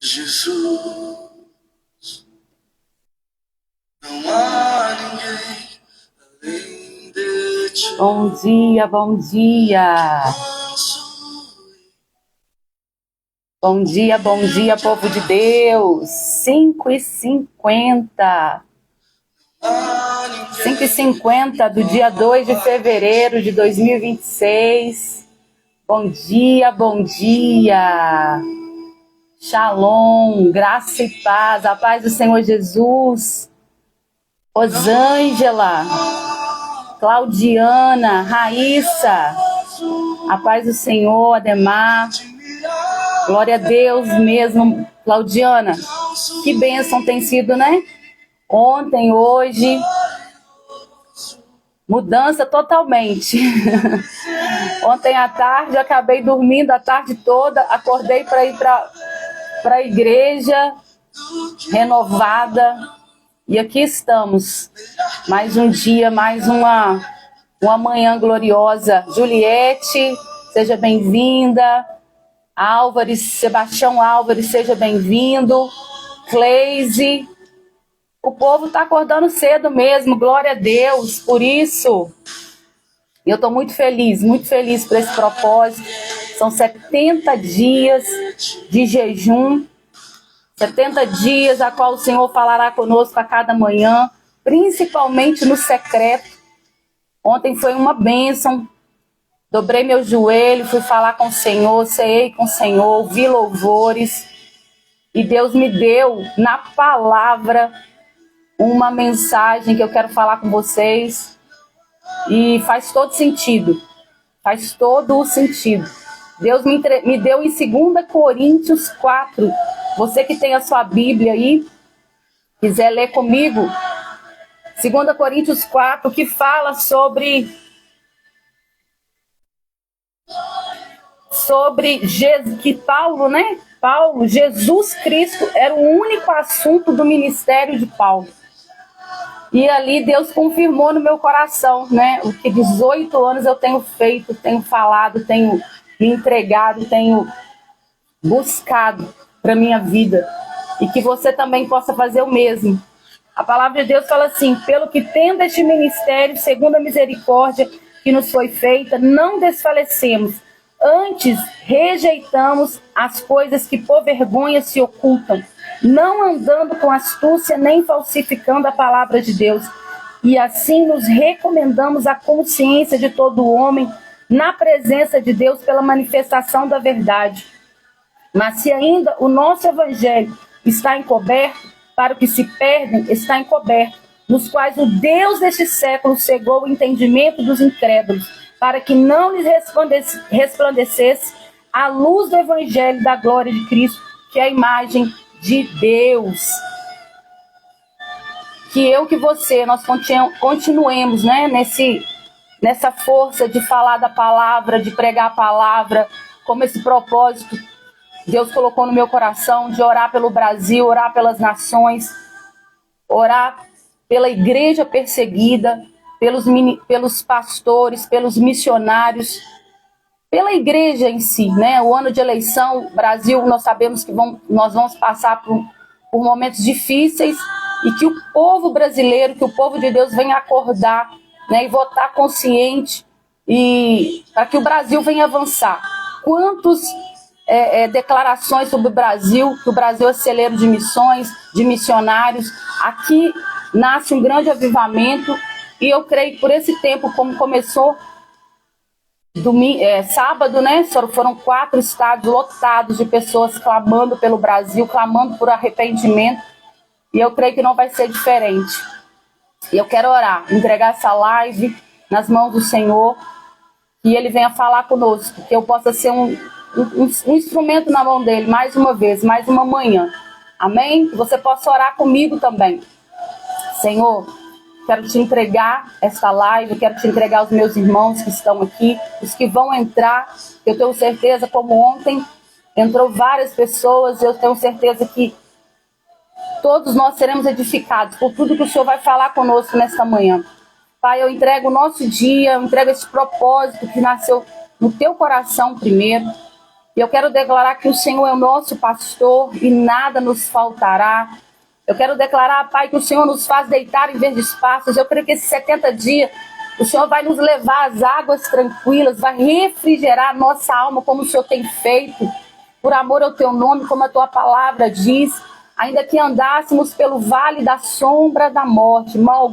Jesus, não há ninguém além de ti. Bom dia, bom dia. Bom dia, povo de Deus. 5h50. 5h50 do dia 2 de fevereiro de 2026. Bom dia, bom dia. Shalom, graça e paz, a paz do Senhor Jesus. Rosângela, Claudiana, Raíssa, a paz do Senhor, Ademar. Glória a Deus mesmo, Claudiana. Que bênção tem sido, né? Ontem, hoje, mudança totalmente. Ontem à tarde, eu acabei dormindo a tarde toda, acordei para ir para a igreja, renovada, e aqui estamos. Mais um dia, mais uma manhã gloriosa. Juliette, seja bem-vinda. Álvares, Sebastião Álvares, seja bem-vindo. Cleise, o povo está acordando cedo mesmo, glória a Deus por isso. Eu estou muito feliz por esse propósito. São 70 dias de jejum, 70 dias a qual o Senhor falará conosco a cada manhã, principalmente no secreto. Ontem foi uma bênção. Dobrei meu joelho, fui falar com o Senhor, ceei com o Senhor, ouvi louvores. E Deus me deu, na palavra, uma mensagem que eu quero falar com vocês. E faz todo sentido. Faz todo o sentido. Deus me deu em 2 Coríntios 4. Você que tem a sua Bíblia aí, quiser ler comigo. 2 Coríntios 4, que fala sobre que Paulo, né? Paulo, Jesus Cristo era o único assunto do ministério de Paulo. E ali Deus confirmou no meu coração, né? O que 18 anos eu tenho feito, tenho falado, tenho me entregado, tenho buscado para minha vida. E que você também possa fazer o mesmo. A palavra de Deus fala assim: pelo que tendo este ministério, segundo a misericórdia que nos foi feita, não desfalecemos. Antes, rejeitamos as coisas que por vergonha se ocultam, não andando com astúcia nem falsificando a palavra de Deus. E assim nos recomendamos a consciência de todo homem na presença de Deus pela manifestação da verdade. Mas se ainda o nosso evangelho está encoberto, para o que se perdem está encoberto, nos quais o Deus deste século cegou o entendimento dos incrédulos, para que não lhes resplandecesse a luz do evangelho da glória de Cristo, que é a imagem de Deus. Que eu, que você, nós continuemos, né, nessa força de falar da palavra, de pregar a palavra, como esse propósito Deus colocou no meu coração, de orar pelo Brasil, orar pelas nações, orar pela igreja perseguida, pelos pastores, pelos missionários, pela igreja em si, né? O ano de eleição, Brasil, nós sabemos que nós vamos passar por momentos difíceis, e que o povo brasileiro, que o povo de Deus venha acordar, né, e votar consciente, e para que o Brasil venha avançar. Quantos declarações sobre o Brasil, que o Brasil é celeiro de missões, de missionários. Aqui nasce um grande avivamento, e eu creio que por esse tempo, como começou sábado, né, foram 4 estádios lotados de pessoas clamando pelo Brasil, clamando por arrependimento, e eu creio que não vai ser diferente. E eu quero orar, entregar essa live nas mãos do Senhor, que Ele venha falar conosco, que eu possa ser um instrumento na mão dele, mais uma vez, mais uma manhã. Amém? Que você possa orar comigo também. Senhor, quero te entregar esta live, quero te entregar os meus irmãos que estão aqui, os que vão entrar. Eu tenho certeza, como ontem entrou várias pessoas, eu tenho certeza que todos nós seremos edificados por tudo que o Senhor vai falar conosco nesta manhã. Pai, eu entrego o nosso dia, eu entrego esse propósito que nasceu no teu coração primeiro. E eu quero declarar que o Senhor é o nosso pastor e nada nos faltará. Eu quero declarar, Pai, que o Senhor nos faz deitar em verdes pastos. Eu creio que esses 70 dias o Senhor vai nos levar às águas tranquilas, vai refrigerar a nossa alma como o Senhor tem feito, por amor ao teu nome, como a tua palavra diz. Ainda que andássemos pelo vale da sombra da morte, mal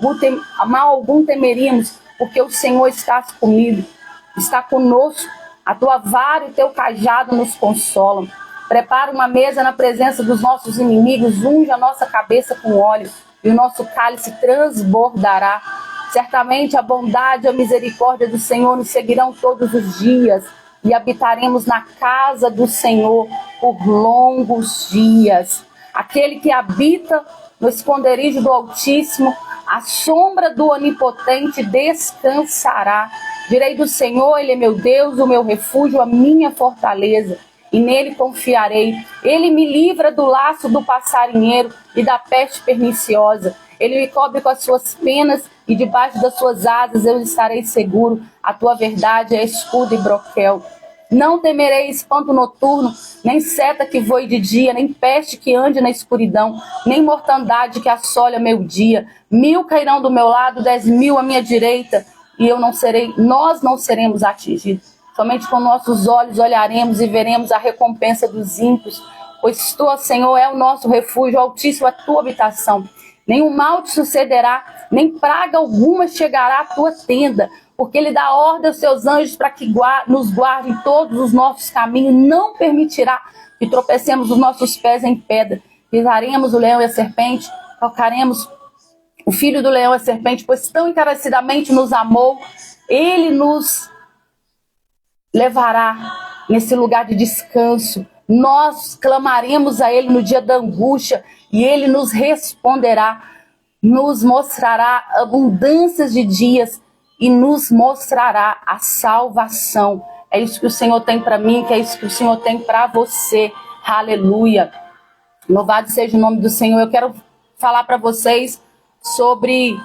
algum temeríamos, porque o Senhor está comigo, está conosco. A tua vara e o teu cajado nos consolam. Prepara uma mesa na presença dos nossos inimigos, unge a nossa cabeça com óleo e o nosso cálice transbordará. Certamente a bondade e a misericórdia do Senhor nos seguirão todos os dias e habitaremos na casa do Senhor por longos dias. Aquele que habita no esconderijo do Altíssimo, à sombra do Onipotente descansará. Direi do Senhor, Ele é meu Deus, o meu refúgio, a minha fortaleza, e nele confiarei. Ele me livra do laço do passarinheiro e da peste perniciosa. Ele me cobre com as suas penas e debaixo das suas asas eu estarei seguro. A tua verdade é escudo e broquel. Não temerei espanto noturno, nem seta que voe de dia, nem peste que ande na escuridão, nem mortandade que assole meu dia. 1000 cairão do meu lado, 10.000 à minha direita, e nós não seremos atingidos. Somente com nossos olhos olharemos e veremos a recompensa dos ímpios, pois tu, Senhor, é o nosso refúgio, Altíssimo a tua habitação. Nenhum mal te sucederá, nem praga alguma chegará à tua tenda, porque ele dá ordem aos seus anjos para que nos guardem todos os nossos caminhos, não permitirá que tropecemos os nossos pés em pedra. Pisaremos o leão e a serpente, tocaremos o filho do leão e a serpente, pois tão encarecidamente nos amou, ele nos levará nesse lugar de descanso. Nós clamaremos a ele no dia da angústia e ele nos responderá, nos mostrará abundâncias de dias e nos mostrará a salvação. É isso que o Senhor tem para mim, que é isso que o Senhor tem para você. Aleluia. Louvado seja o nome do Senhor. Eu quero falar para vocês sobre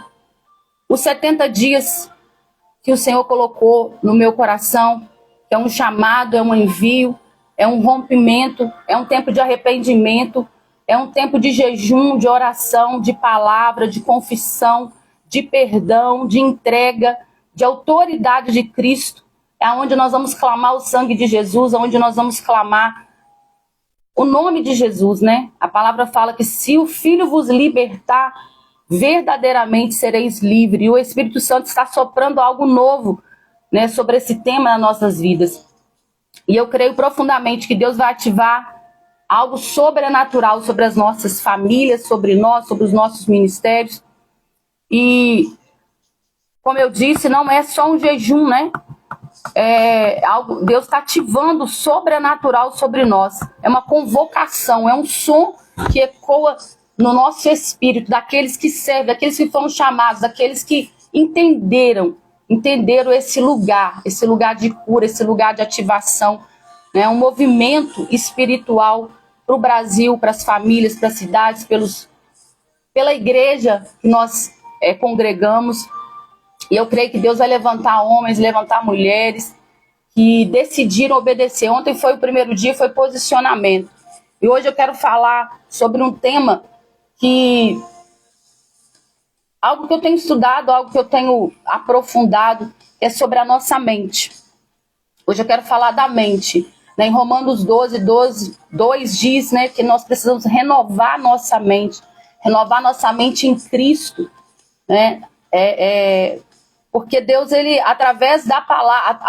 os 70 dias que o Senhor colocou no meu coração. É um chamado, é um envio, é um rompimento, é um tempo de arrependimento, é um tempo de jejum, de oração, de palavra, de confissão, de perdão, de entrega, de autoridade de Cristo. É onde nós vamos clamar o sangue de Jesus, é onde nós vamos clamar o nome de Jesus, né? A palavra fala que se o Filho vos libertar, verdadeiramente sereis livres. E o Espírito Santo está soprando algo novo, né, sobre esse tema nas nossas vidas. E eu creio profundamente que Deus vai ativar algo sobrenatural sobre as nossas famílias, sobre nós, sobre os nossos ministérios. E, como eu disse, não é só um jejum, né? Deus está ativando o sobrenatural sobre nós. É uma convocação, é um som que ecoa no nosso espírito, daqueles que servem, daqueles que foram chamados, daqueles que entenderam esse lugar de cura, esse lugar de ativação, né? Um movimento espiritual para o Brasil, para as famílias, para as cidades, pela igreja que nós congregamos. E eu creio que Deus vai levantar homens, levantar mulheres que decidiram obedecer. Ontem foi o primeiro dia, foi posicionamento. E hoje eu quero falar sobre um tema algo que eu tenho estudado, algo que eu tenho aprofundado, é sobre a nossa mente. Hoje eu quero falar da mente. Em Romanos 2 diz, né, que nós precisamos renovar nossa mente em Cristo, né? Porque Deus, ele, através da palavra,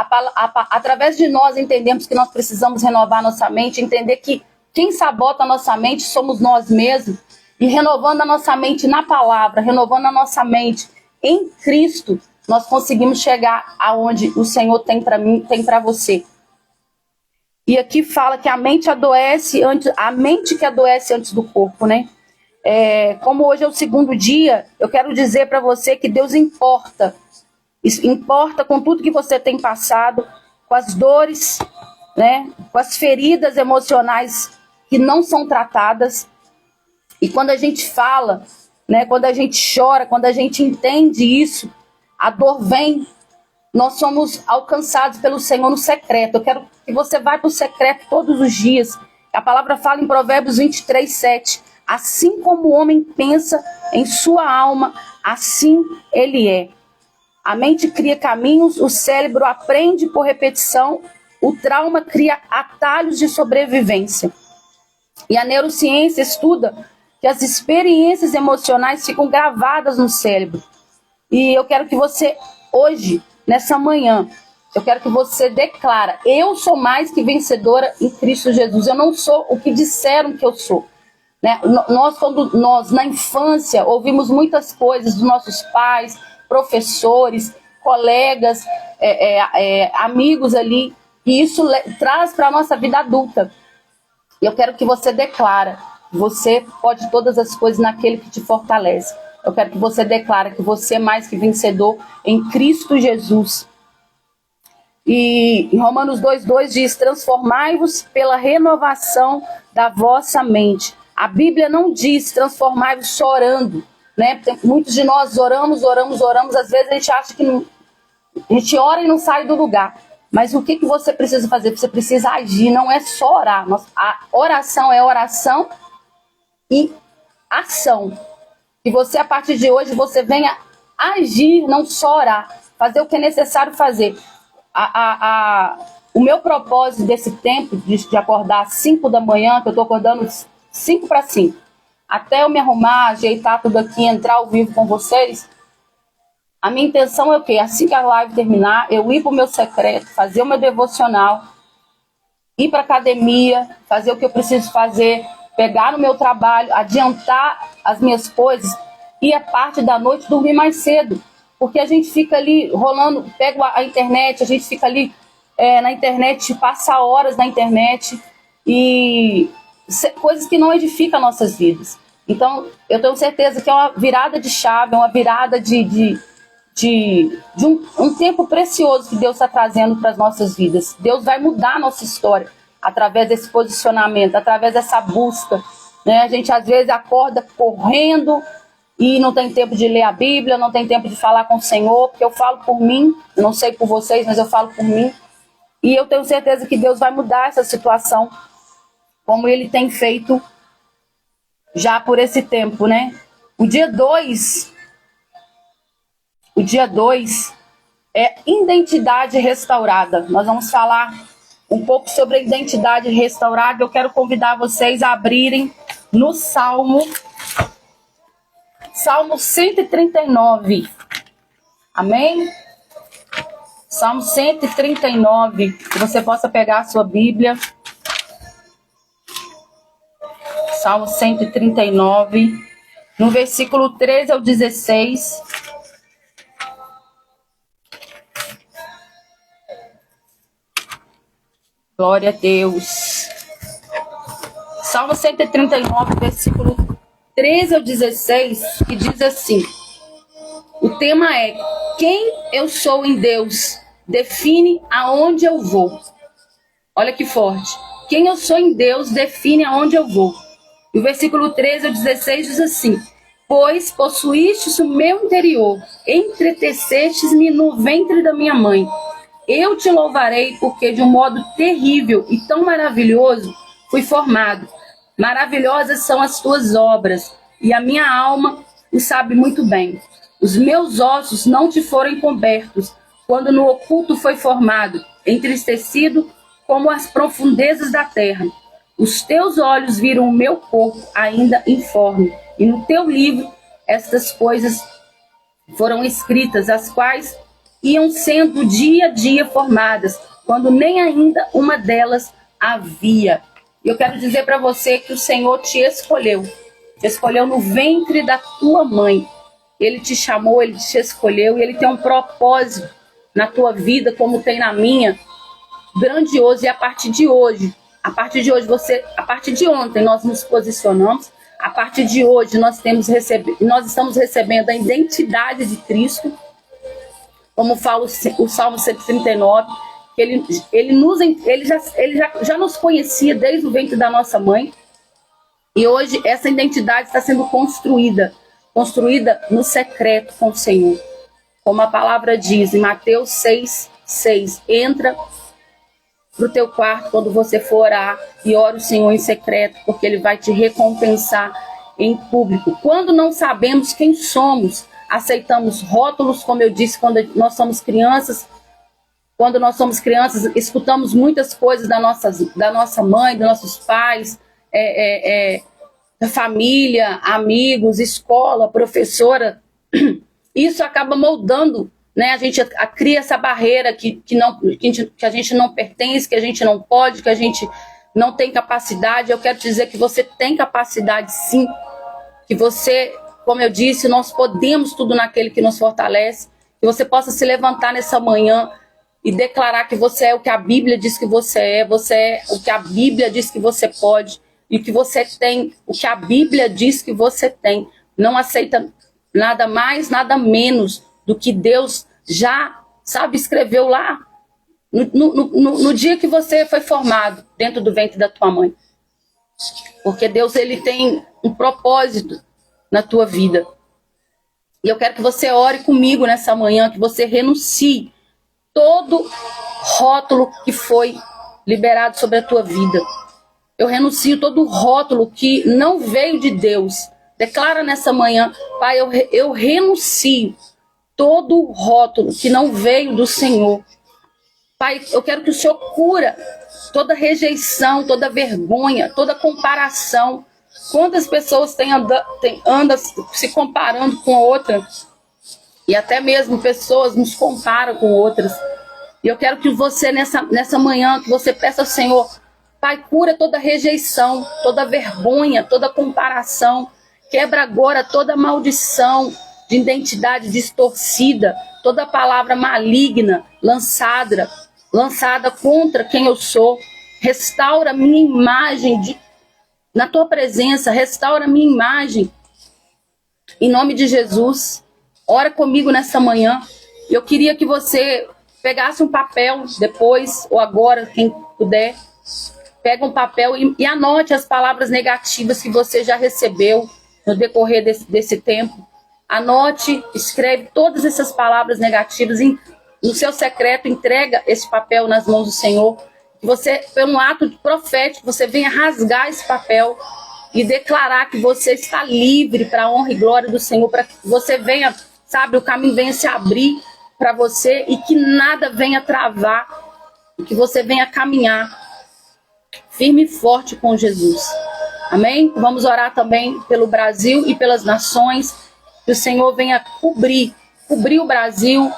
através de nós entendemos que nós precisamos renovar nossa mente, entender que quem sabota a nossa mente somos nós mesmos. E renovando a nossa mente na palavra, renovando a nossa mente em Cristo, nós conseguimos chegar aonde o Senhor tem para mim, tem para você. E aqui fala que a mente que adoece antes do corpo, né? Como hoje é o segundo dia, eu quero dizer para você que Deus importa com tudo que você tem passado, com as dores, né? Com as feridas emocionais que não são tratadas. E quando a gente fala, né, quando a gente chora, quando a gente entende isso, a dor vem, nós somos alcançados pelo Senhor no secreto. Eu quero que você vá para o secreto todos os dias. A palavra fala em Provérbios 23:7. Assim como o homem pensa em sua alma, assim ele é. A mente cria caminhos, o cérebro aprende por repetição, o trauma cria atalhos de sobrevivência. E a neurociência estuda que as experiências emocionais ficam gravadas no cérebro. E eu quero que você, hoje, nessa manhã, eu quero que você declara: eu sou mais que vencedora em Cristo Jesus. Eu não sou o que disseram que eu sou. Né? Quando nós, na infância, ouvimos muitas coisas dos nossos pais, professores, colegas, amigos ali, e isso traz para a nossa vida adulta. E eu quero que você declara: você pode todas as coisas naquele que te fortalece. Eu quero que você declara que você é mais que vencedor em Cristo Jesus. E em Romanos 2:2 diz: transformai-vos pela renovação da vossa mente. A Bíblia não diz transformai-vos só orando, né? Muitos de nós oramos, às vezes a gente acha que não, a gente ora e não sai do lugar. Mas o que você precisa fazer? Você precisa agir, não é só orar. A oração é oração e ação. Que você, a partir de hoje, você venha agir, não só orar. Fazer o que é necessário fazer. O meu propósito desse tempo, de acordar às 5 da manhã, que eu estou acordando 5 para 5, até eu me arrumar, ajeitar tudo aqui, entrar ao vivo com vocês, a minha intenção é o quê? Assim que a live terminar, eu ir para o meu secreto, fazer o meu devocional, ir para a academia, fazer o que eu preciso fazer, pegar no meu trabalho, adiantar as minhas coisas e a parte da noite dormir mais cedo. Porque a gente fica ali rolando, pega a internet, a gente fica ali na internet, passa horas na internet e coisas que não edificam nossas vidas. Então, eu tenho certeza que é uma virada de chave, é uma virada de um tempo precioso que Deus está trazendo para as nossas vidas. Deus vai mudar a nossa história através desse posicionamento, através dessa busca. Né? A gente às vezes acorda correndo e não tem tempo de ler a Bíblia, não tem tempo de falar com o Senhor, porque eu falo por mim, eu não sei por vocês, mas eu falo por mim. E eu tenho certeza que Deus vai mudar essa situação, como Ele tem feito já por esse tempo, né? O dia 2 é identidade restaurada. Nós vamos falar um pouco sobre a identidade restaurada. Eu quero convidar vocês a abrirem no Salmo 139. Amém? Salmo 139. Que você possa pegar a sua Bíblia. Salmo 139. No versículo 13 ao 16. Glória a Deus. Salmo 139, versículo 13 ao 16, que diz assim: o tema é: quem eu sou em Deus define aonde eu vou. Olha que forte. Quem eu sou em Deus define aonde eu vou. E o versículo 13 ao 16 diz assim: pois possuístes o meu interior, entretecestes-me no ventre da minha mãe. Eu te louvarei, porque de um modo terrível e tão maravilhoso fui formado. Maravilhosas são as tuas obras, e a minha alma o sabe muito bem. Os meus ossos não te foram encobertos, quando no oculto foi formado, entristecido como as profundezas da terra. Os teus olhos viram o meu corpo ainda informe, e no teu livro estas coisas foram escritas, as quais iam sendo dia a dia formadas, quando nem ainda uma delas havia. E eu quero dizer para você que o Senhor te escolheu no ventre da tua mãe. Ele te chamou, Ele te escolheu, e Ele tem um propósito na tua vida, como tem na minha, grandioso. E a partir de hoje, a partir de ontem nós nos posicionamos, a partir de hoje nós estamos recebendo a identidade de Cristo, como fala o Salmo 139, que ele já nos conhecia desde o ventre da nossa mãe, e hoje essa identidade está sendo construída no secreto com o Senhor, como a palavra diz em Mateus 6:6, entra pro teu quarto quando você for orar e ora o Senhor em secreto, porque Ele vai te recompensar em público. Quando não sabemos quem somos, aceitamos rótulos, como eu disse, quando nós somos crianças. Quando nós somos crianças, escutamos muitas coisas da nossa mãe, dos nossos pais, da família, amigos, escola, professora. Isso acaba moldando, né? A gente cria essa barreira que a gente não pertence, que a gente não pode, que a gente não tem capacidade. Eu quero te dizer que você tem capacidade, sim. Que você, como eu disse, nós podemos tudo naquele que nos fortalece. Que você possa se levantar nessa manhã e declarar que você é o que a Bíblia diz que você é o que a Bíblia diz que você pode, e que você tem o que a Bíblia diz que você tem. Não aceita nada mais, nada menos do que Deus já, sabe, escreveu lá no dia que você foi formado dentro do ventre da tua mãe. Porque Deus, Ele tem um propósito na tua vida. E eu quero que você ore comigo nessa manhã, que você renuncie todo rótulo que foi liberado sobre a tua vida. Eu renuncio todo rótulo que não veio de Deus. Declara nessa manhã: Pai, eu renuncio todo rótulo que não veio do Senhor. Pai, eu quero que o Senhor cura toda rejeição, toda vergonha, toda comparação. Quantas pessoas andam se comparando com outras? E até mesmo pessoas nos comparam com outras. E eu quero que você, nessa manhã, que você peça ao Senhor: Pai, cura toda rejeição, toda vergonha, toda comparação. Quebra agora toda maldição de identidade distorcida, toda palavra maligna lançada contra quem eu sou. Restaura minha imagem na tua presença, restaura minha imagem. Em nome de Jesus. Ora comigo nessa manhã. Eu queria que você pegasse um papel depois, ou agora, quem puder. Pega um papel e anote as palavras negativas que você já recebeu no decorrer desse tempo. Anote, escreve todas essas palavras negativas no seu secreto. Entrega esse papel nas mãos do Senhor. Que você, por um ato profético, você venha rasgar esse papel e declarar que você está livre para a honra e glória do Senhor, para que você venha, sabe, o caminho venha se abrir para você e que nada venha travar, e que você venha caminhar firme e forte com Jesus. Amém? Vamos orar também pelo Brasil e pelas nações, que o Senhor venha cobrir o Brasil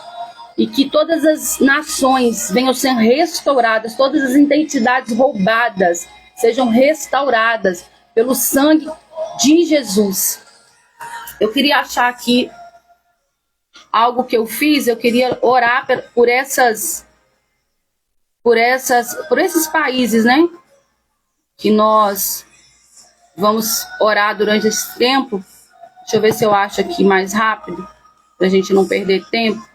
e que todas as nações venham ser restauradas, todas as identidades roubadas sejam restauradas pelo sangue de Jesus. Eu queria achar aqui algo que eu fiz. Eu queria orar por esses países, né? Que nós vamos orar durante esse tempo. Deixa eu ver se eu acho aqui mais rápido, para a gente não perder tempo.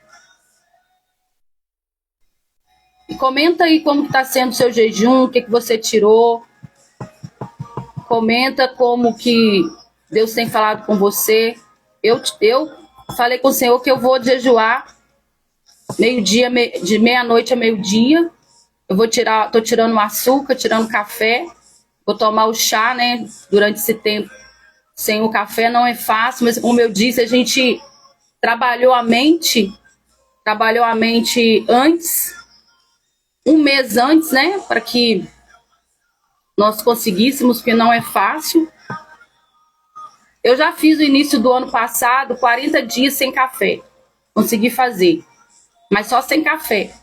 E comenta aí como está sendo o seu jejum, o que você tirou. Comenta como que Deus tem falado com você. Eu falei com o Senhor que eu vou jejuar meio-dia, de meia-noite a meio-dia. Eu tô tirando o açúcar, tirando o café. Vou tomar o chá, né? Durante esse tempo. Sem o café não é fácil, mas como eu disse, a gente trabalhou a mente antes, um mês antes, né? Para que nós conseguíssemos, porque não é fácil. Eu já fiz o início do ano passado 40 dias sem café. Consegui fazer, mas só sem café.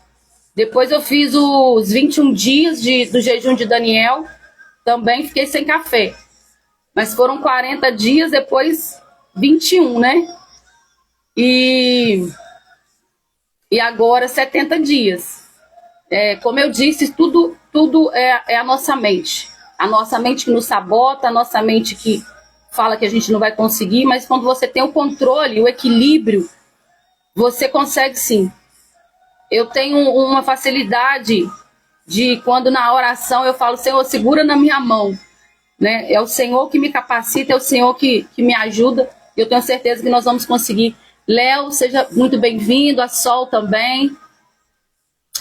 Depois eu fiz os 21 dias do jejum de Daniel. Também fiquei sem café. Mas foram 40 dias, depois 21, né? E agora 70 dias. Como eu disse, tudo é a nossa mente. A nossa mente que nos sabota, a nossa mente que fala que a gente não vai conseguir, mas quando você tem o controle, o equilíbrio, você consegue sim. Eu tenho uma facilidade de quando na oração eu falo: Senhor, segura na minha mão. Né? É o Senhor que me capacita, é o Senhor que me ajuda. E eu tenho certeza que nós vamos conseguir Léo, seja muito bem-vindo. A Sol também.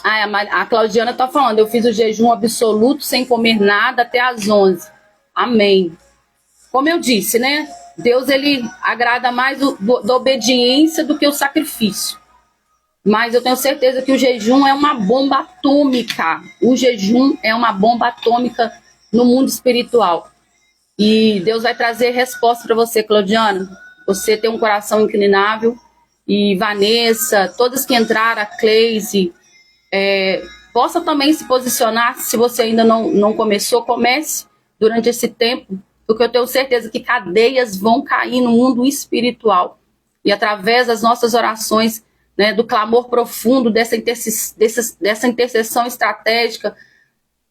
A Claudiana está falando, eu fiz o jejum absoluto sem comer nada até às 11. Amém. Como eu disse, né? Deus, ele agrada mais da obediência do que o sacrifício. Mas eu tenho certeza que o jejum é uma bomba atômica. O jejum é uma bomba atômica no mundo espiritual. E Deus vai trazer resposta para você, Claudiana. Você tem um coração inclinável. E Vanessa, todas que entraram, a Cleise, possa também se posicionar. Se você ainda não começou, comece durante esse tempo, porque eu tenho certeza que cadeias vão cair no mundo espiritual. E através das nossas orações, né, do clamor profundo, dessa intercessão estratégica,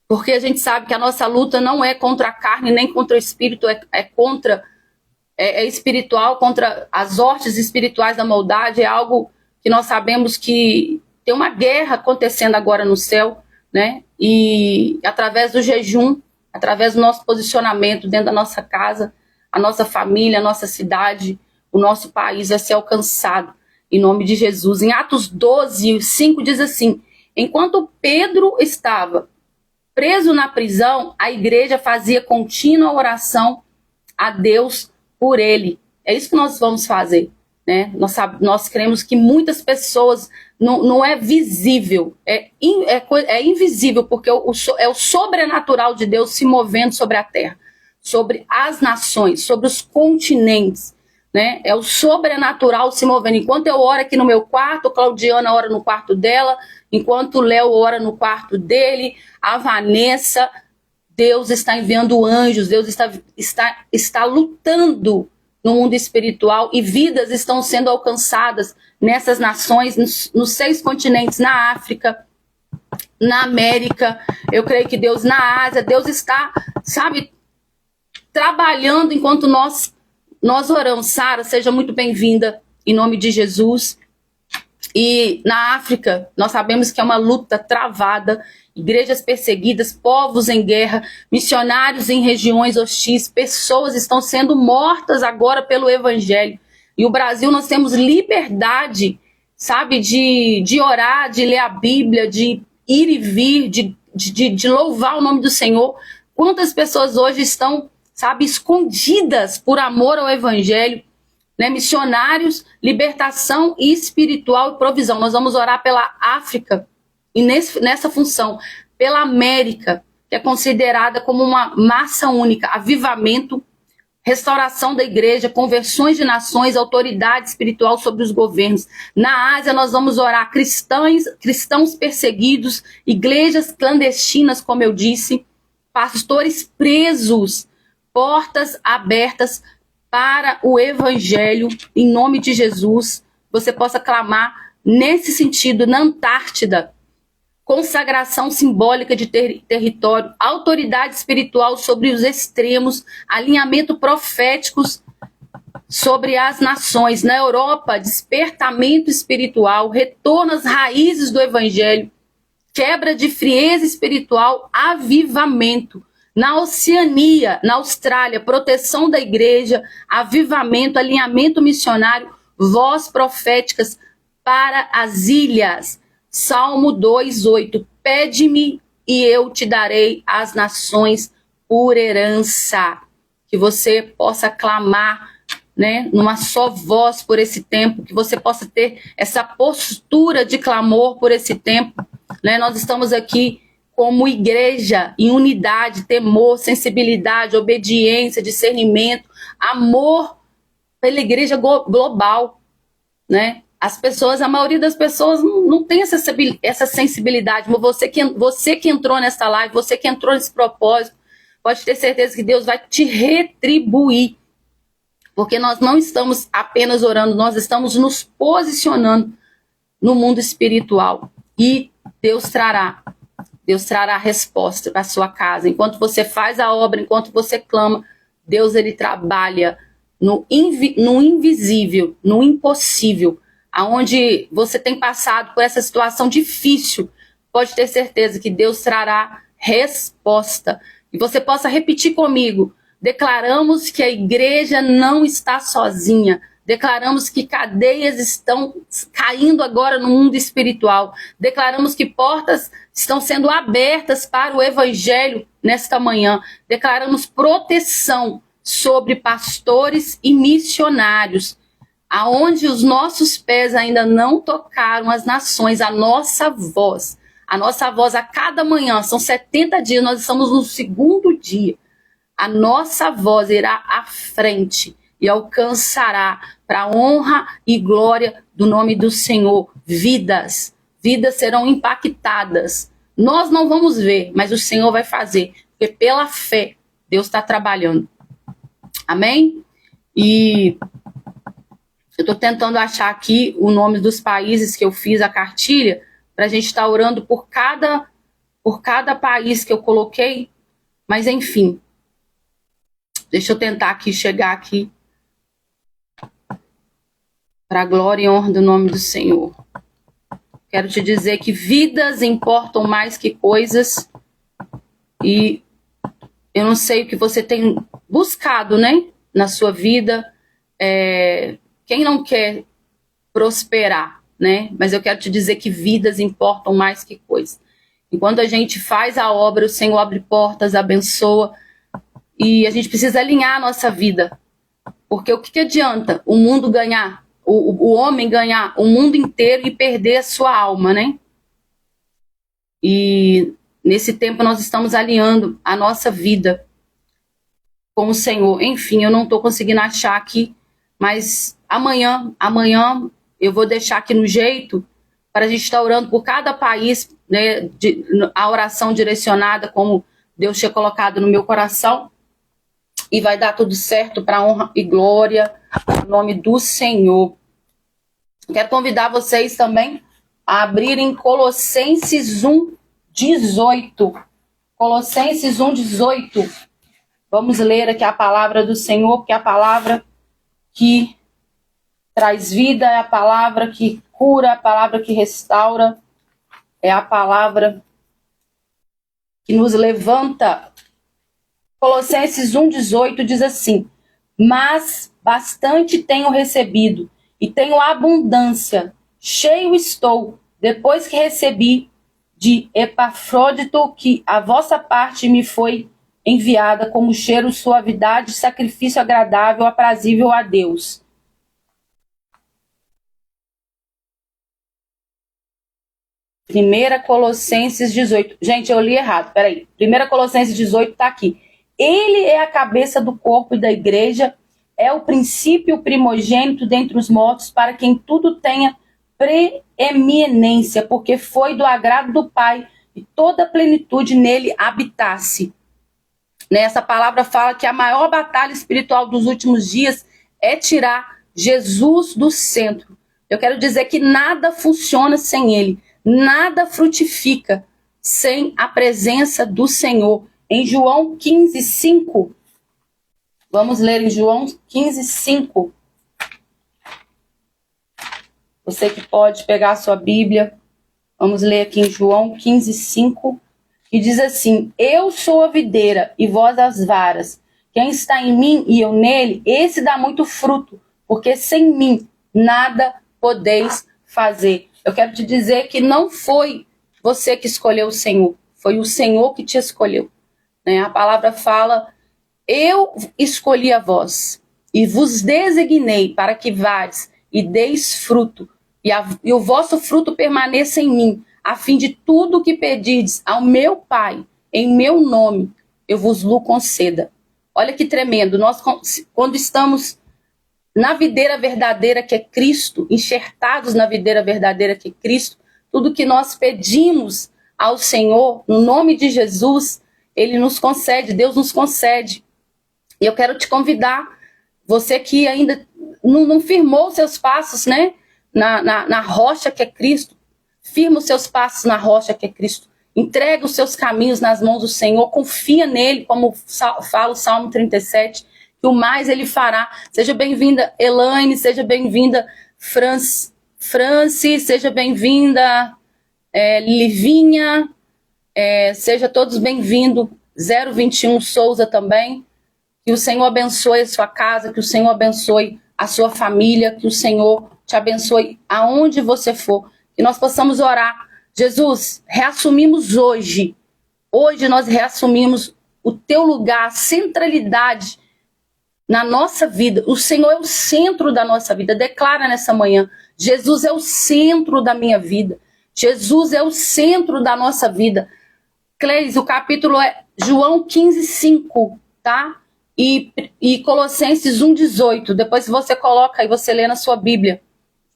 porque a gente sabe que a nossa luta não é contra a carne nem contra o espírito, é espiritual, contra as hortes espirituais da maldade. É algo que nós sabemos que tem uma guerra acontecendo agora no céu, né? E através do jejum, através do nosso posicionamento dentro da nossa casa, a nossa família, a nossa cidade, o nosso país vai ser alcançado, em nome de Jesus. Em Atos 12, 5 diz assim: enquanto Pedro estava preso na prisão, a igreja fazia contínua oração a Deus por ele. É isso que nós vamos fazer, né? Nós cremos que muitas pessoas não é visível, é invisível, porque é o sobrenatural de Deus se movendo sobre a terra, sobre as nações, sobre os continentes, né? É o sobrenatural se movendo. Enquanto eu oro aqui no meu quarto, Claudiana ora no quarto dela, enquanto o Léo ora no quarto dele, a Vanessa, Deus está enviando anjos, Deus está lutando no mundo espiritual e vidas estão sendo alcançadas nessas nações, nos 6 continentes, na África, na América. Eu creio que Deus na Ásia, Deus está, sabe, trabalhando enquanto nós oramos. Sara, seja muito bem-vinda em nome de Jesus. E na África, nós sabemos que é uma luta travada, igrejas perseguidas, povos em guerra, missionários em regiões hostis, pessoas estão sendo mortas agora pelo evangelho. E o Brasil, nós temos liberdade, sabe, de orar, de ler a Bíblia, de ir e vir, de louvar o nome do Senhor. Quantas pessoas hoje estão, sabe, escondidas por amor ao evangelho, né? Missionários, libertação espiritual e provisão. Nós vamos orar pela África e nessa função, pela América, que é considerada como uma massa única, avivamento, restauração da igreja, conversões de nações, autoridade espiritual sobre os governos. Na Ásia, nós vamos orar cristãos perseguidos, igrejas clandestinas, como eu disse, pastores presos, portas abertas para o evangelho, em nome de Jesus. Você possa clamar nesse sentido. Na Antártida, consagração simbólica de território, autoridade espiritual sobre os extremos, alinhamento proféticos sobre as nações. Na Europa, despertamento espiritual, retorno às raízes do evangelho, quebra de frieza espiritual, avivamento. Na Oceania, na Austrália, proteção da igreja, avivamento, alinhamento missionário, voz proféticas para as ilhas. Salmo 2:8, pede-me e eu te darei as nações por herança. Que você possa clamar, né, numa só voz por esse tempo, que você possa ter essa postura de clamor por esse tempo, né? Nós estamos aqui como igreja, em unidade, temor, sensibilidade, obediência, discernimento, amor pela igreja global, né? A maioria das pessoas não tem essa sensibilidade, mas você que entrou nessa live, você que entrou nesse propósito, pode ter certeza que Deus vai te retribuir, porque nós não estamos apenas orando, nós estamos nos posicionando no mundo espiritual, e Deus trará a resposta para a sua casa. Enquanto você faz a obra, enquanto você clama, Deus, ele trabalha no invisível, no impossível, aonde você tem passado por essa situação difícil. Pode ter certeza que Deus trará resposta. E você possa repetir comigo: declaramos que a igreja não está sozinha. Declaramos que cadeias estão caindo agora no mundo espiritual. Declaramos que portas estão sendo abertas para o evangelho nesta manhã. Declaramos proteção sobre pastores e missionários, aonde os nossos pés ainda não tocaram as nações, a nossa voz a cada manhã, são 70 dias, nós estamos no segundo dia. A nossa voz irá à frente e alcançará para a honra e glória do nome do Senhor. Vidas serão impactadas. Nós não vamos ver, mas o Senhor vai fazer, porque pela fé Deus está trabalhando. Amém? E eu estou tentando achar aqui o nome dos países que eu fiz a cartilha, para a gente estar orando por cada país que eu coloquei, mas enfim. Deixa eu tentar aqui, chegar aqui, para a glória e honra do nome do Senhor. Quero te dizer que vidas importam mais que coisas, e eu não sei o que você tem buscado, né, na sua vida. Quem não quer prosperar, né? Mas eu quero te dizer que vidas importam mais que coisas. Enquanto a gente faz a obra, o Senhor abre portas, abençoa, e a gente precisa alinhar a nossa vida. Porque o que adianta o mundo ganhar, o homem ganhar o mundo inteiro e perder a sua alma, né? E nesse tempo nós estamos alinhando a nossa vida com o Senhor. Enfim, eu não estou conseguindo achar aqui, mas amanhã eu vou deixar aqui no jeito para a gente estar orando por cada país, né? A oração direcionada como Deus tinha colocado no meu coração. E vai dar tudo certo para a honra e glória no nome do Senhor. Quero convidar vocês também a abrirem Colossenses 1:18. Colossenses 1:18. Vamos ler aqui a palavra do Senhor, porque é a palavra que traz vida, é a palavra que cura, é a palavra que restaura, é a palavra que nos levanta. Colossenses 1:18 diz assim: mas bastante tenho recebido e tenho abundância, cheio estou, depois que recebi de Epafrodito, que a vossa parte me foi enviada como cheiro, suavidade, sacrifício agradável, aprazível a Deus. Primeira Colossenses 18. Gente, eu li errado, peraí. Primeira Colossenses 18 está aqui. Ele é a cabeça do corpo e da igreja, é o princípio, o primogênito dentre os mortos, para quem tudo tenha preeminência, porque foi do agrado do Pai e toda a plenitude nele habitasse. Essa palavra fala que a maior batalha espiritual dos últimos dias é tirar Jesus do centro. Eu quero dizer que nada funciona sem ele, nada frutifica sem a presença do Senhor. Em João 15:5, vamos ler em João 15:5. Você que pode pegar a sua Bíblia, vamos ler aqui em João 15:5, que diz assim: eu sou a videira e vós as varas. Quem está em mim e eu nele, esse dá muito fruto, porque sem mim nada podeis fazer. Eu quero te dizer que não foi você que escolheu o Senhor, foi o Senhor que te escolheu. A palavra fala: eu escolhi a vós e vos designei para que vades e deis fruto, e o vosso fruto permaneça em mim, a fim de tudo que pedirdes ao meu Pai, em meu nome, eu vos lo conceda. Olha que tremendo, nós quando estamos na videira verdadeira que é Cristo, enxertados na videira verdadeira que é Cristo, tudo que nós pedimos ao Senhor, no nome de Jesus, Ele nos concede, Deus nos concede. E eu quero te convidar, você que ainda não firmou seus passos, né, na rocha que é Cristo, firma os seus passos na rocha que é Cristo. Entrega os seus caminhos nas mãos do Senhor, confia nele, como fala o Salmo 37, que o mais ele fará. Seja bem-vinda, Elaine, seja bem-vinda, Franci, seja bem-vinda, Livinha, seja todos bem-vindos, 021 Souza também. Que o Senhor abençoe a sua casa, que o Senhor abençoe a sua família, que o Senhor te abençoe aonde você for, que nós possamos orar. Jesus, reassumimos hoje nós reassumimos o teu lugar, a centralidade na nossa vida. O Senhor é o centro da nossa vida. Declara nessa manhã, Jesus é o centro da minha vida. Jesus é o centro da nossa vida. Cleis, o capítulo é João 15:5, tá? E Colossenses 1:18. Depois você coloca e você lê na sua Bíblia.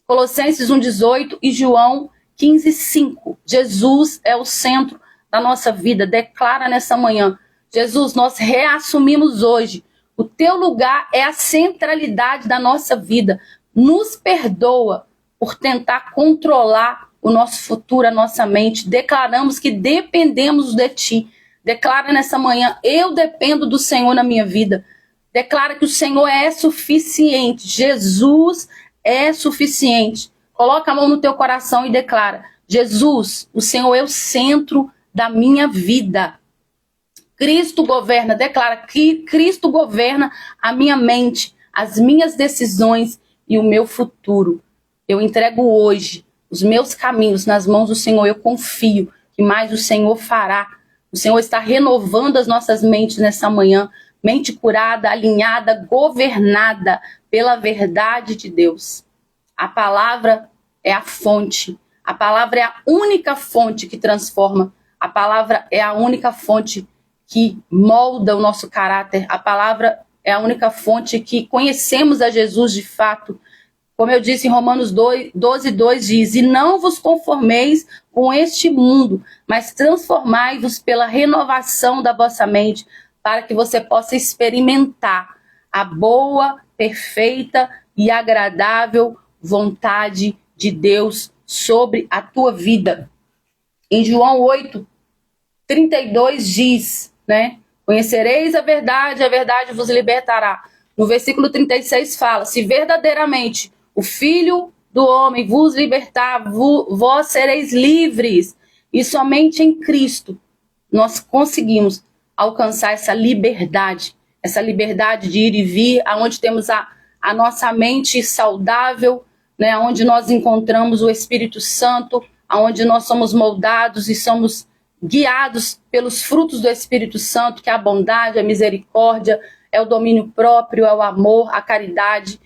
Colossenses 1:18 e João 15:5. Jesus é o centro da nossa vida. Declara nessa manhã. Jesus, nós reassumimos hoje. O teu lugar é a centralidade da nossa vida. Nos perdoa por tentar controlar o nosso futuro, a nossa mente. Declaramos que dependemos de ti. Declara nessa manhã, eu dependo do Senhor na minha vida. Declara que o Senhor é suficiente. Jesus é suficiente. Coloca a mão no teu coração e declara, Jesus, o Senhor é o centro da minha vida. Cristo governa, declara que Cristo governa a minha mente, as minhas decisões e o meu futuro. Eu entrego hoje os meus caminhos nas mãos do Senhor. Eu confio que mais o Senhor fará. O Senhor está renovando as nossas mentes nessa manhã. Mente curada, alinhada, governada pela verdade de Deus. A palavra é a fonte. A palavra é a única fonte que transforma. A palavra é a única fonte que molda o nosso caráter. A palavra é a única fonte que conhecemos a Jesus de fato. Como eu disse em Romanos 12:2 diz, e não vos conformeis com este mundo, mas transformai-vos pela renovação da vossa mente, para que você possa experimentar a boa, perfeita e agradável vontade de Deus sobre a tua vida. Em João 8:32 diz, né? Conhecereis a verdade vos libertará. No versículo 36 fala, se verdadeiramente o Filho do Homem vos libertar, vós sereis livres. E somente em Cristo nós conseguimos alcançar essa liberdade de ir e vir, aonde temos a nossa mente saudável, né? Onde nós encontramos o Espírito Santo, aonde nós somos moldados e somos guiados pelos frutos do Espírito Santo, que é a bondade, a misericórdia, é o domínio próprio, é o amor, a caridade.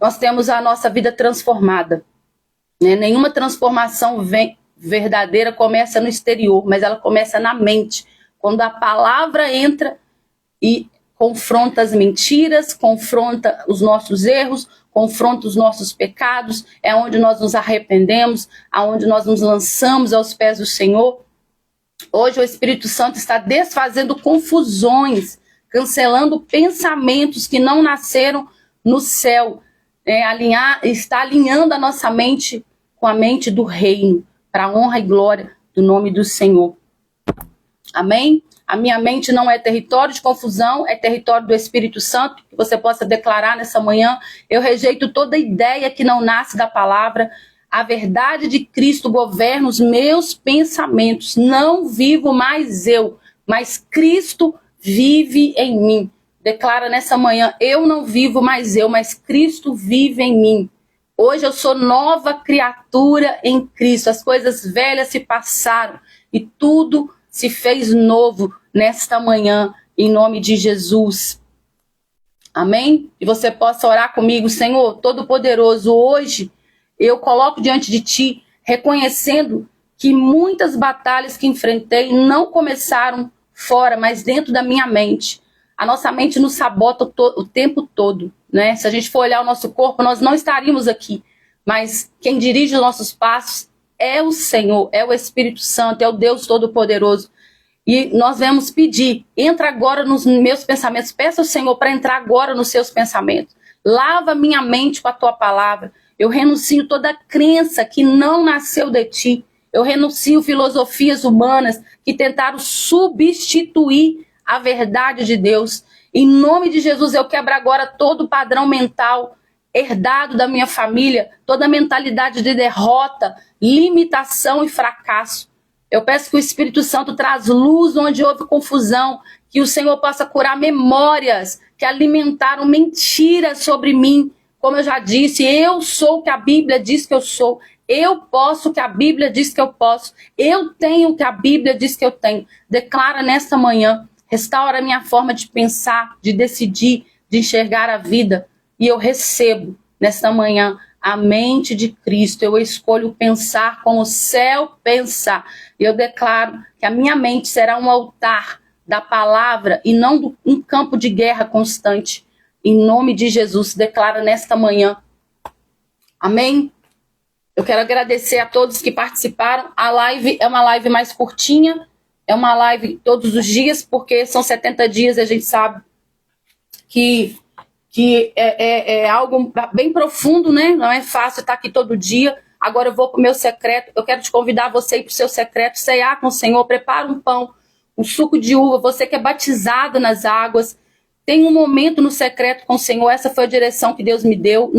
Nós temos a nossa vida transformada, né? Nenhuma transformação verdadeira começa no exterior, mas ela começa na mente. Quando a palavra entra e confronta as mentiras, confronta os nossos erros, confronta os nossos pecados, é onde nós nos arrependemos, aonde nós nos lançamos aos pés do Senhor. Hoje o Espírito Santo está desfazendo confusões, cancelando pensamentos que não nasceram no céu, está alinhando a nossa mente com a mente do reino, para a honra e glória do nome do Senhor. Amém? A minha mente não é território de confusão, é território do Espírito Santo, que você possa declarar nessa manhã. Eu rejeito toda ideia que não nasce da palavra. A verdade de Cristo governa os meus pensamentos. Não vivo mais eu, mas Cristo vive em mim. Declara nessa manhã, eu não vivo mais eu, mas Cristo vive em mim. Hoje eu sou nova criatura em Cristo. As coisas velhas se passaram e tudo se fez novo nesta manhã, em nome de Jesus. Amém? E você possa orar comigo, Senhor Todo-Poderoso, hoje eu coloco diante de Ti, reconhecendo que muitas batalhas que enfrentei não começaram fora, mas dentro da minha mente. A nossa mente nos sabota o tempo todo, né? Se a gente for olhar o nosso corpo, nós não estaríamos aqui. Mas quem dirige os nossos passos é o Senhor, é o Espírito Santo, é o Deus Todo-Poderoso. E nós vamos pedir, entra agora nos meus pensamentos, peça ao Senhor para entrar agora nos seus pensamentos. Lava minha mente com a tua palavra. Eu renuncio toda crença que não nasceu de ti. Eu renuncio filosofias humanas que tentaram substituir a verdade de Deus. Em nome de Jesus, eu quebro agora todo padrão mental herdado da minha família, toda mentalidade de derrota, limitação e fracasso. Eu peço que o Espírito Santo traz luz onde houve confusão, que o Senhor possa curar memórias que alimentaram mentiras sobre mim. Como eu já disse, eu sou o que a Bíblia diz que eu sou. Eu posso o que a Bíblia diz que eu posso. Eu tenho o que a Bíblia diz que eu tenho. Declara nesta manhã, restaura a minha forma de pensar, de decidir, de enxergar a vida. E eu recebo nesta manhã a mente de Cristo. Eu escolho pensar como o céu pensa. E eu declaro que a minha mente será um altar da palavra e não um campo de guerra constante. Em nome de Jesus, declara nesta manhã. Amém? Eu quero agradecer a todos que participaram. A live é uma live mais curtinha, é uma live todos os dias, porque são 70 dias, a gente sabe que é algo bem profundo, né? Não é fácil estar aqui todo dia. Agora eu vou para o meu secreto. Eu quero te convidar você a ir para o seu secreto, ceiar com o Senhor, prepara um pão, um suco de uva. Você que é batizado nas águas, tem um momento no secreto com o Senhor. Essa foi a direção que Deus me deu.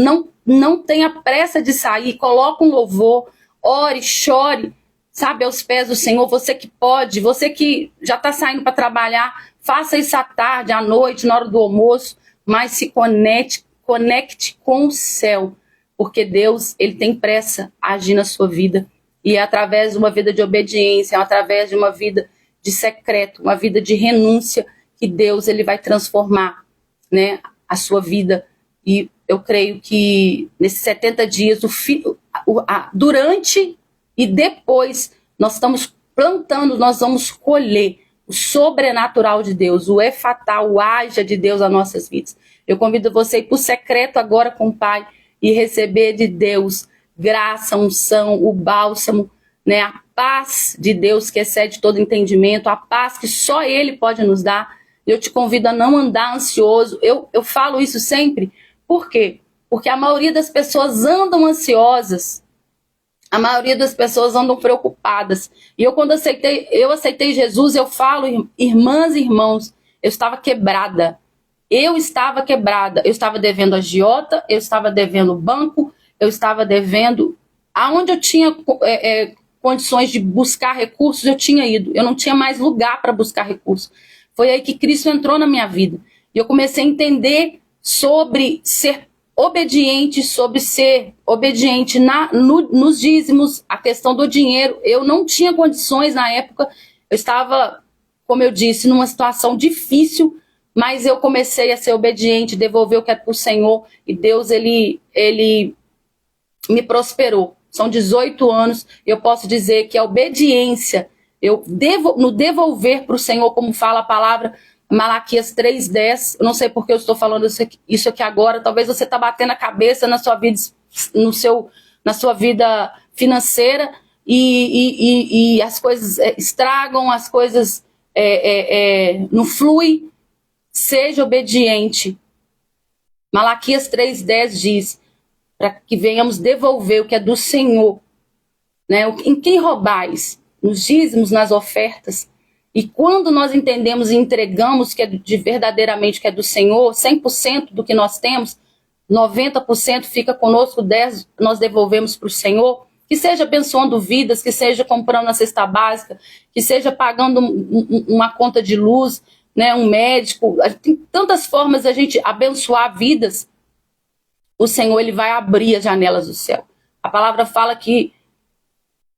Não tenha pressa de sair. Coloca um louvor, ore, chore, sabe, aos pés do Senhor. Você que pode, você que já está saindo para trabalhar, faça isso à tarde, à noite, na hora do almoço, mas se conecte com o céu, porque Deus, ele tem pressa a agir na sua vida. E é através de uma vida de obediência, é através de uma vida de secreto, uma vida de renúncia, que Deus, ele vai transformar, né, a sua vida. E eu creio que nesses 70 dias, durante e depois, nós estamos plantando, nós vamos colher o sobrenatural de Deus, o efatá, o haja de Deus nas nossas vidas. Eu convido você a ir para o secreto agora com o Pai e receber de Deus graça, unção, o bálsamo, né, a paz de Deus que excede todo entendimento, a paz que só Ele pode nos dar. Eu te convido a não andar ansioso. Eu falo isso sempre. Por quê? Porque a maioria das pessoas andam ansiosas. A maioria das pessoas andam preocupadas. E quando eu aceitei Jesus, eu falo, irmãs e irmãos, eu estava quebrada. Eu estava quebrada. Eu estava devendo agiota, eu estava devendo banco, eu estava devendo... Aonde eu tinha condições de buscar recursos, eu tinha ido. Eu não tinha mais lugar para buscar recursos. Foi aí que Cristo entrou na minha vida. E eu comecei a entender sobre ser obediente, nos dízimos, a questão do dinheiro. Eu não tinha condições na época. Eu estava, como eu disse, numa situação difícil, mas eu comecei a ser obediente, devolver o que é para o Senhor. E Deus, ele me prosperou. São 18 anos. Eu posso dizer que a obediência... no devolver para o Senhor, como fala a palavra Malaquias 3:10, eu não sei porque eu estou falando isso aqui agora, talvez você está batendo a cabeça na sua vida, na sua vida financeira e as coisas estragam, as coisas não fluem. Seja obediente. Malaquias 3:10 diz, para que venhamos devolver o que é do Senhor, né? Em quem roubais? Nos dízimos, nas ofertas. E quando nós entendemos e entregamos que é verdadeiramente que é do Senhor, 100% do que nós temos, 90% fica conosco, 10% nós devolvemos para o Senhor, que seja abençoando vidas, que seja comprando a cesta básica, que seja pagando uma conta de luz, né, um médico. Tem tantas formas de a gente abençoar vidas. O Senhor, ele vai abrir as janelas do céu. A palavra fala que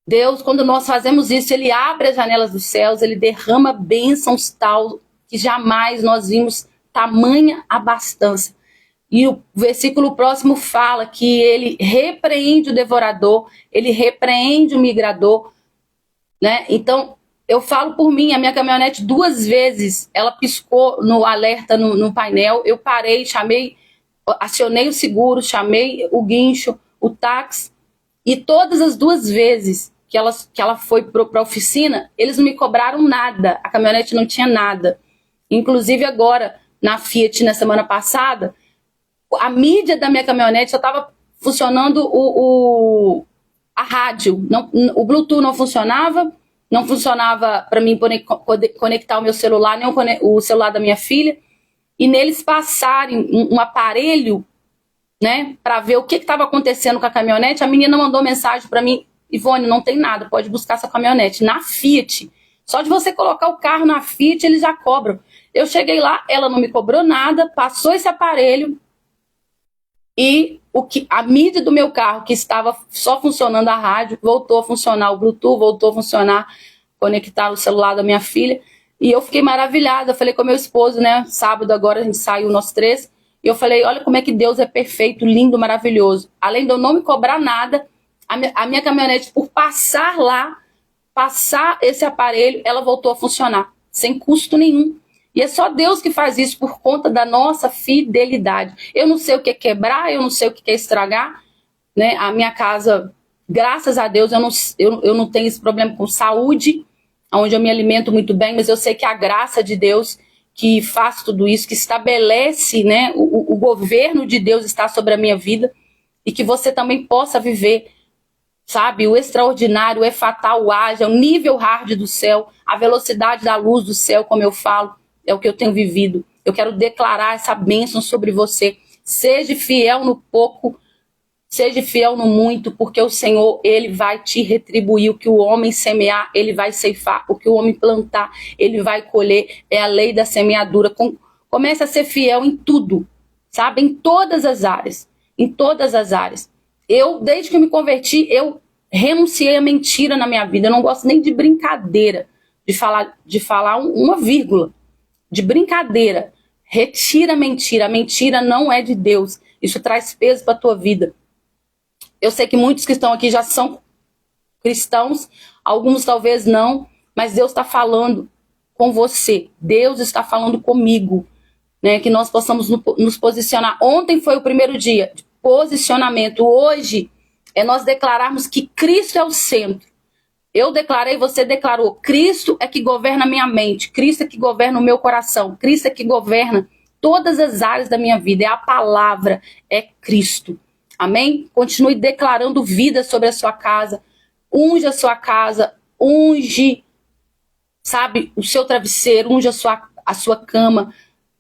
Deus, quando nós fazemos isso, ele abre as janelas dos céus, ele derrama bênçãos tal que jamais nós vimos tamanha abastança. E o versículo próximo fala que ele repreende o devorador, ele repreende o migrador, né? Então, eu falo por mim, a minha caminhonete 2 vezes, ela piscou no alerta no painel, eu parei, acionei o seguro, chamei o guincho, o táxi, e todas as 2 vezes que ela foi para a oficina, eles não me cobraram nada, a caminhonete não tinha nada. Inclusive agora, na Fiat, na semana passada, a mídia da minha caminhonete só estava funcionando a rádio, o Bluetooth não funcionava para mim conectar o meu celular, nem o celular da minha filha, e neles passarem um aparelho, né, para ver o que estava acontecendo com a caminhonete. A menina mandou mensagem para mim: Ivone, não tem nada, pode buscar essa caminhonete. Na Fiat, só de você colocar o carro na Fiat, eles já cobram. Eu cheguei lá, ela não me cobrou nada, passou esse aparelho e a mídia do meu carro, que estava só funcionando a rádio, voltou a funcionar o Bluetooth, voltou a funcionar, conectar o celular da minha filha. E eu fiquei maravilhada. Eu falei com meu esposo, né? Sábado agora a gente saiu nós três. E eu falei, olha como é que Deus é perfeito, lindo, maravilhoso. Além de eu não me cobrar nada, a minha caminhonete, por passar lá, passar esse aparelho, ela voltou a funcionar, sem custo nenhum. E é só Deus que faz isso por conta da nossa fidelidade. Eu não sei o que é quebrar, eu não sei o que é estragar, né? A minha casa, graças a Deus, eu não tenho esse problema com saúde, onde eu me alimento muito bem, mas eu sei que a graça de Deus que faz tudo isso, que estabelece, né? O governo de Deus está sobre a minha vida e que você também possa viver, sabe, o extraordinário, o efatal, o ágil, o nível hard do céu, a velocidade da luz do céu, como eu falo, é o que eu tenho vivido. Eu quero declarar essa bênção sobre você. Seja fiel no pouco, seja fiel no muito, porque o Senhor, Ele vai te retribuir. O que o homem semear, Ele vai ceifar. O que o homem plantar, Ele vai colher. É a lei da semeadura. Comece a ser fiel em tudo, sabe? Em todas as áreas. Em todas as áreas. Eu, desde que eu me converti, eu renunciei à mentira na minha vida. Eu não gosto nem de brincadeira, de falar uma vírgula, de brincadeira. Retira a mentira. A mentira não é de Deus. Isso traz peso para a tua vida. Eu sei que muitos que estão aqui já são cristãos, alguns talvez não, mas Deus está falando com você. Deus está falando comigo, né? Que nós possamos nos posicionar. Ontem foi o primeiro dia de posicionamento. Hoje é nós declararmos que Cristo é o centro. Eu declarei, você declarou. Cristo é que governa a minha mente. Cristo é que governa o meu coração. Cristo é que governa todas as áreas da minha vida. É a palavra, é Cristo. Amém? Continue declarando vida sobre a sua casa. Unge a sua casa. Unge, sabe, o seu travesseiro. Unge a sua cama.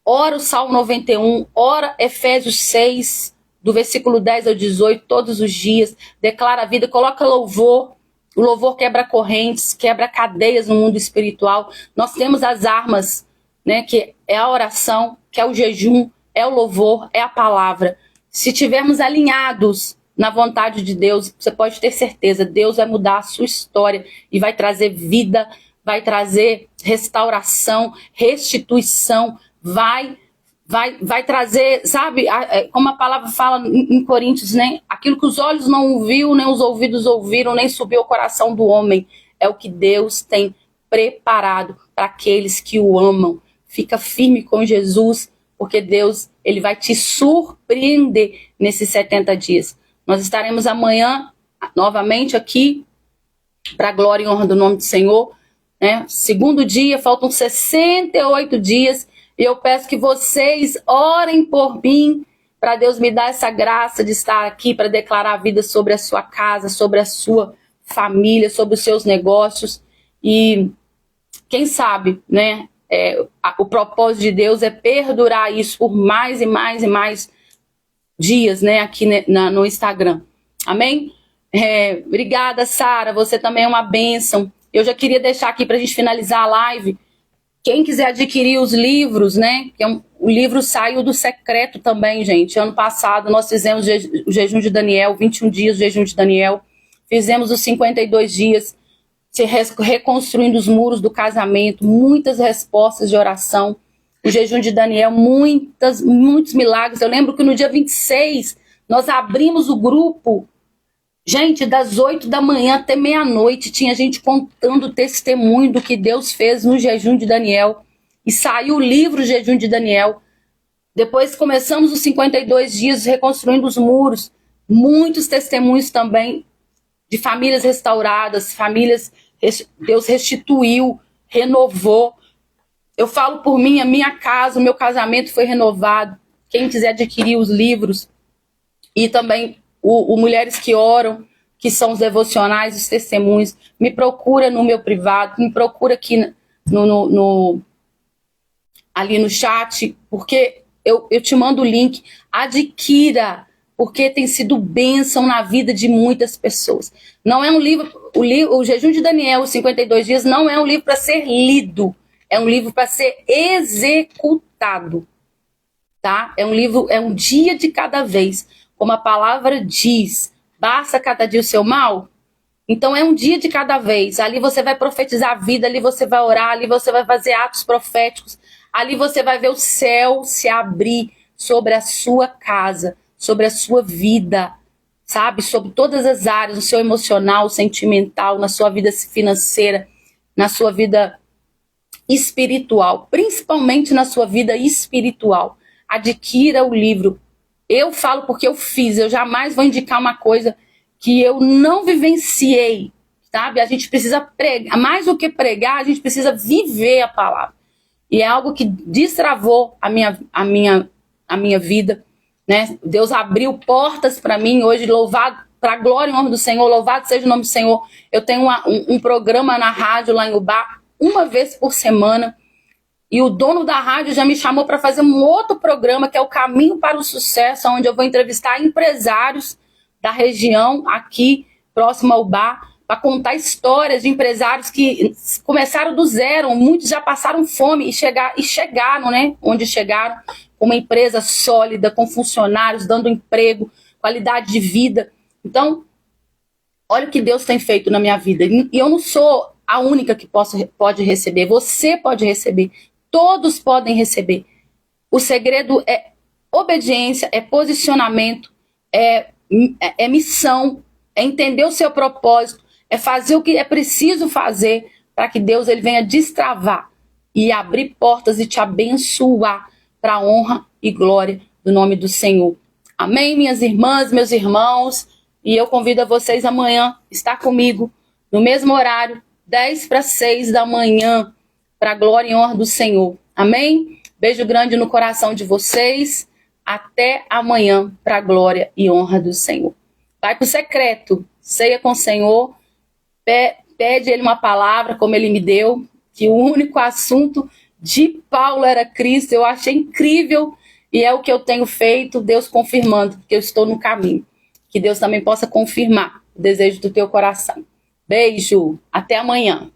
Ora o Salmo 91. Ora Efésios 6, do versículo 10 ao 18, todos os dias. Declara a vida. Coloca louvor. O louvor quebra correntes, quebra cadeias no mundo espiritual. Nós temos as armas, né, que é a oração, que é o jejum, é o louvor, é a palavra. Se tivermos alinhados na vontade de Deus, você pode ter certeza, Deus vai mudar a sua história e vai trazer vida, vai trazer restauração, restituição, vai trazer, sabe, como a palavra fala em Coríntios, né? Aquilo que os olhos não viu, nem os ouvidos ouviram, nem subiu ao coração do homem, é o que Deus tem preparado para aqueles que o amam. Fica firme com Jesus, porque Deus, Ele vai te surpreender nesses 70 dias. Nós estaremos amanhã, novamente aqui, para a glória e honra do nome do Senhor, né? Segundo dia, faltam 68 dias, e eu peço que vocês orem por mim, para Deus me dar essa graça de estar aqui, para declarar a vida sobre a sua casa, sobre a sua família, sobre os seus negócios. E quem sabe, né? O propósito de Deus é perdurar isso por mais e mais e mais dias, né? Aqui no Instagram. Amém? Obrigada, Sara. Você também é uma bênção. Eu já queria deixar aqui para a gente finalizar a live. Quem quiser adquirir os livros, né? O livro saiu do secreto também, gente. Ano passado nós fizemos o jejum de Daniel, 21 dias do jejum de Daniel. Fizemos os 52 dias, reconstruindo os muros do casamento. Muitas respostas de oração. O jejum de Daniel, muitos milagres. Eu lembro que no dia 26, nós abrimos o grupo. Gente, das 8 da manhã até meia-noite, tinha gente contando testemunho do que Deus fez no jejum de Daniel. E saiu o livro Jejum de Daniel. Depois começamos os 52 dias reconstruindo os muros. Muitos testemunhos também de famílias restauradas, famílias Deus restituiu, renovou. Eu falo por mim, a minha casa, o meu casamento foi renovado. Quem quiser adquirir os livros e também o Mulheres que Oram, que são os devocionais, os testemunhos, me procura no meu privado, me procura aqui ali no chat, porque eu te mando o link, adquira, porque tem sido bênção na vida de muitas pessoas. Não é um livro, o Jejum de Daniel, os 52 dias, não é um livro para ser lido, É um livro para ser executado, tá? É um livro, é um dia de cada vez. Como a palavra diz, basta cada dia o seu mal. Então é um dia de cada vez. Ali você vai profetizar a vida, ali você vai orar, ali você vai fazer atos proféticos. Ali você vai ver o céu se abrir sobre a sua casa, sobre a sua vida, sabe? Sobre todas as áreas, no seu emocional, sentimental, na sua vida financeira, na sua vida espiritual, principalmente na sua vida espiritual. Adquira o livro. Eu falo porque eu fiz, eu jamais vou indicar uma coisa que eu não vivenciei, sabe? A gente precisa pregar, mais do que pregar, a gente precisa viver a palavra. E é algo que destravou a minha vida, né? Deus abriu portas para mim hoje, louvado, para a glória e honra do Senhor, louvado seja o nome do Senhor. Eu tenho um programa na rádio lá em Ubá, uma vez por semana, e o dono da rádio já me chamou para fazer um outro programa, que é o Caminho para o Sucesso, onde eu vou entrevistar empresários da região, aqui, próximo ao Ubá, para contar histórias de empresários que começaram do zero, muitos já passaram fome e chegaram, né, onde chegaram, com uma empresa sólida, com funcionários, dando emprego, qualidade de vida. Então, olha o que Deus tem feito na minha vida. E eu não sou a única que pode receber, você pode receber, todos podem receber. O segredo é obediência, é posicionamento, é missão, é entender o seu propósito, é fazer o que é preciso fazer para que Deus ele venha destravar e abrir portas e te abençoar para a honra e glória do nome do Senhor. Amém, minhas irmãs, meus irmãos? E eu convido a vocês amanhã estar comigo no mesmo horário, 5:50 da manhã, para a glória e honra do Senhor. Amém? Beijo grande no coração de vocês. Até amanhã, para a glória e honra do Senhor. Vai para o secreto, ceia com o Senhor, pede ele uma palavra, como ele me deu, que o único assunto de Paulo era Cristo. Eu achei incrível e é o que eu tenho feito, Deus confirmando que eu estou no caminho. Que Deus também possa confirmar o desejo do teu coração. Beijo, até amanhã.